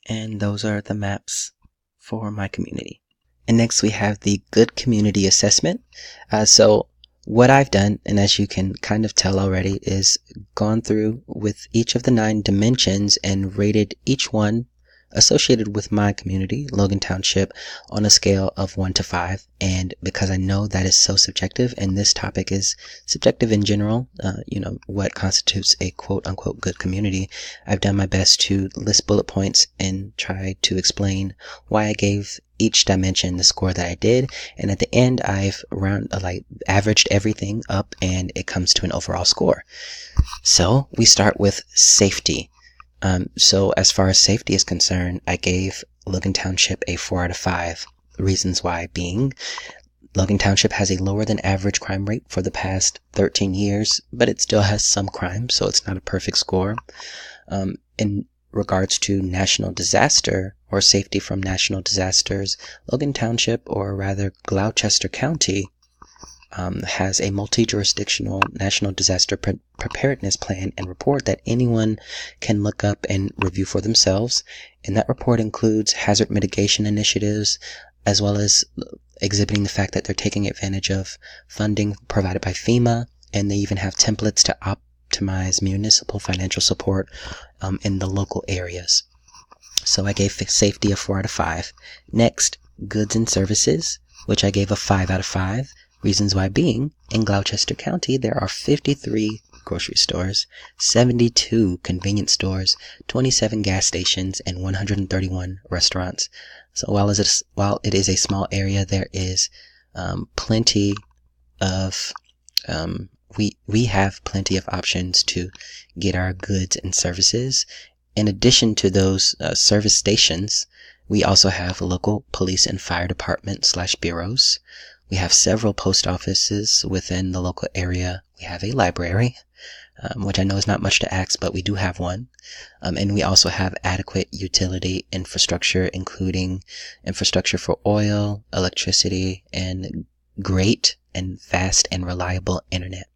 And those are the maps for my community. And next we have the good community assessment. So what I've done, and as you can kind of tell already, is gone through with each of the 9 dimensions and rated each one associated with my community, Logan Township, on a scale of 1 to 5. And because I know that is so subjective, and this topic is subjective in general, what constitutes a quote unquote good community, I've done my best to list bullet points and try to explain why I gave each dimension the score that I did. And at the end, I've averaged everything up, and it comes to an overall score. So we start with safety. So as far as safety is concerned, I gave Logan Township a 4 out of 5. Reasons why being, Logan Township has a lower than average crime rate for the past 13 years, but it still has some crime, so it's not a perfect score. In regards to national disaster or safety from national disasters, Logan Township, or rather Gloucester County, has a multi-jurisdictional national disaster preparedness plan and report that anyone can look up and review for themselves. And that report includes hazard mitigation initiatives, as well as exhibiting the fact that they're taking advantage of funding provided by FEMA, and they even have templates to optimize municipal financial support in the local areas. So I gave safety a 4 out of 5. Next, goods and services, which I gave a 5 out of 5. Reasons why being, in Gloucester County, there are 53 grocery stores, 72 convenience stores, 27 gas stations, and 131 restaurants. So while it is a small area, there is plenty of we have plenty of options to get our goods and services. In addition to those service stations, we also have local police and fire department / bureaus. We have several post offices within the local area. We have a library, which I know is not much to ask, but we do have one. And we also have adequate utility infrastructure, including infrastructure for oil, electricity, and great and fast and reliable internet.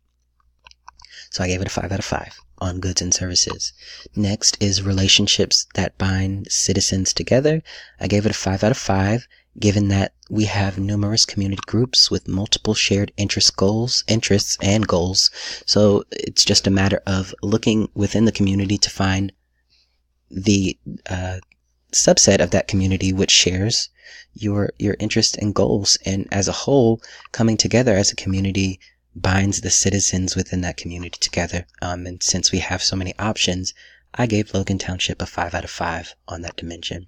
So I gave it a 5 out of 5 on goods and services. Next is relationships that bind citizens together. I gave it a 5 out of 5. Given that we have numerous community groups with multiple shared interests and goals. So it's just a matter of looking within the community to find the subset of that community which shares your interests and goals. And as a whole, coming together as a community binds the citizens within that community together. And since we have so many options, I gave Logan Township a 5 out of 5 on that dimension.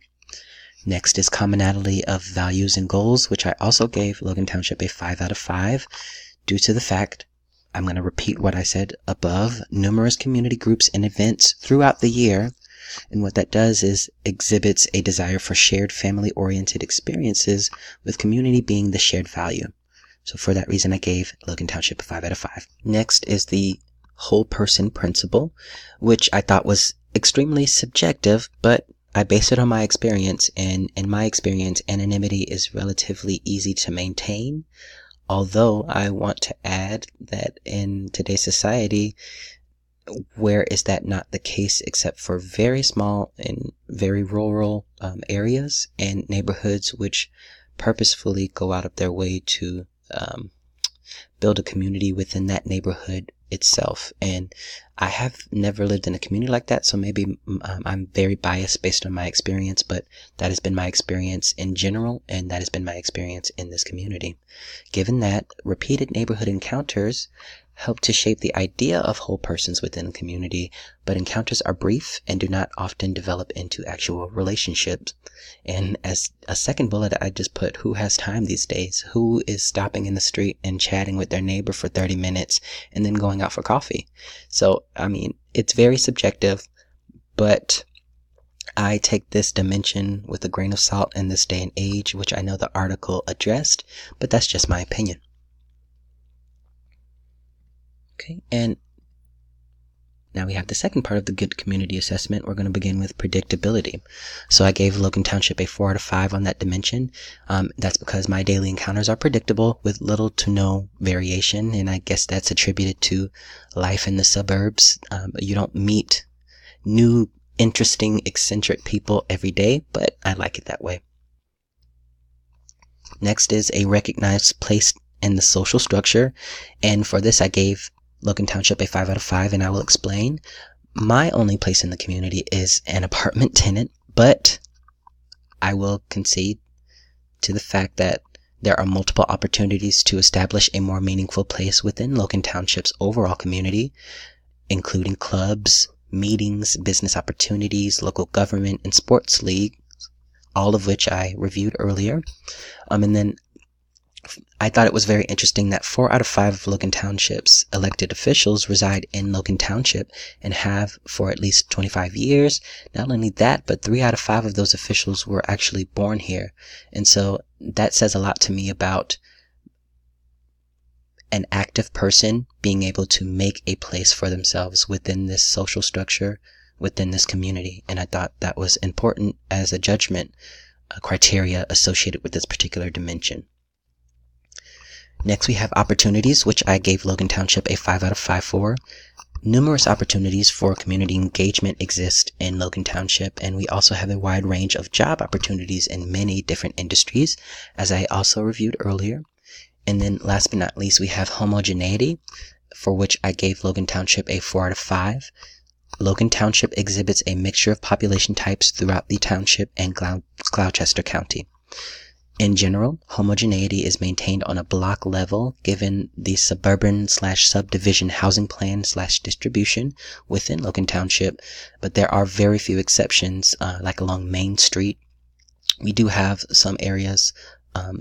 Next is commonality of values and goals, which I also gave Logan Township a 5 out of 5 due to the fact, I'm going to repeat what I said above, numerous community groups and events throughout the year. And what that does is exhibits a desire for shared family-oriented experiences, with community being the shared value. So for that reason, I gave Logan Township a 5 out of 5. Next is the whole person principle, which I thought was extremely subjective, but I based it on my experience, and in my experience, anonymity is relatively easy to maintain. Although I want to add that in today's society, where is that not the case except for very small and very rural areas and neighborhoods which purposefully go out of their way to build a community within that neighborhood itself. And I have never lived in a community like that, so maybe I'm very biased based on my experience, but that has been my experience in general, and that has been my experience in this community. Given that, repeated neighborhood encounters help to shape the idea of whole persons within a community, but encounters are brief and do not often develop into actual relationships. And as a second bullet, I just put, who has time these days? Who is stopping in the street and chatting with their neighbor for 30 minutes and then going out for coffee? So, I mean, it's very subjective, but I take this dimension with a grain of salt in this day and age, which I know the article addressed, but that's just my opinion. Okay, and now we have the second part of the good community assessment. We're going to begin with predictability. So I gave Logan Township a 4 out of 5 on that dimension. That's because my daily encounters are predictable with little to no variation, and I guess that's attributed to life in the suburbs. You don't meet new interesting, eccentric people every day, but I like it that way. Next is a recognized place in the social structure, and for this I gave Logan Township a 5 out of 5, and I will explain. My only place in the community is an apartment tenant, but I will concede to the fact that there are multiple opportunities to establish a more meaningful place within Logan Township's overall community, including clubs, meetings, business opportunities, local government, and sports leagues, all of which I reviewed earlier. And then I thought it was very interesting that 4 out of 5 of Logan Township's elected officials reside in Logan Township and have for at least 25 years. Not only that, but 3 out of 5 of those officials were actually born here. And so that says a lot to me about an active person being able to make a place for themselves within this social structure, within this community. And I thought that was important as a judgment criteria associated with this particular dimension. Next, we have opportunities, which I gave Logan Township a 5 out of 5 for. Numerous opportunities for community engagement exist in Logan Township, and we also have a wide range of job opportunities in many different industries, as I also reviewed earlier. And then last but not least, we have homogeneity, for which I gave Logan Township a 4 out of 5. Logan Township exhibits a mixture of population types throughout the township and Gloucester County. In general, homogeneity is maintained on a block level given the suburban/subdivision housing plan/distribution within Logan Township, but there are very few exceptions, like along Main Street. We do have some areas,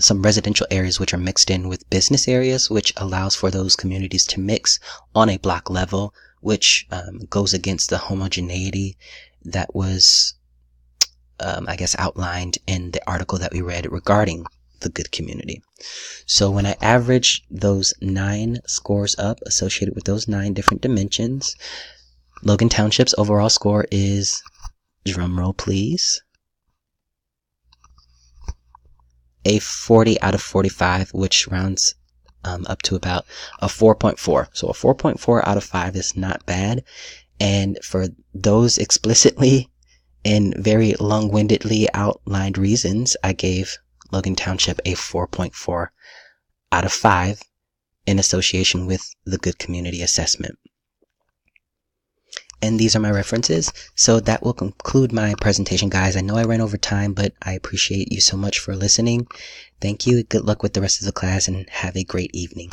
some residential areas which are mixed in with business areas, which allows for those communities to mix on a block level, which goes against the homogeneity that was outlined in the article that we read regarding the good community. So when I average those 9 scores up associated with those 9 different dimensions, Logan Township's overall score is, drumroll please, a 40 out of 45, which rounds up to about a 4.4. So a 4.4 out of 5 is not bad. And for those explicitly and very long-windedly outlined reasons, I gave Logan Township a 4.4 out of 5 in association with the Good Community Assessment. And these are my references. So that will conclude my presentation, guys. I know I ran over time, but I appreciate you so much for listening. Thank you. Good luck with the rest of the class and have a great evening.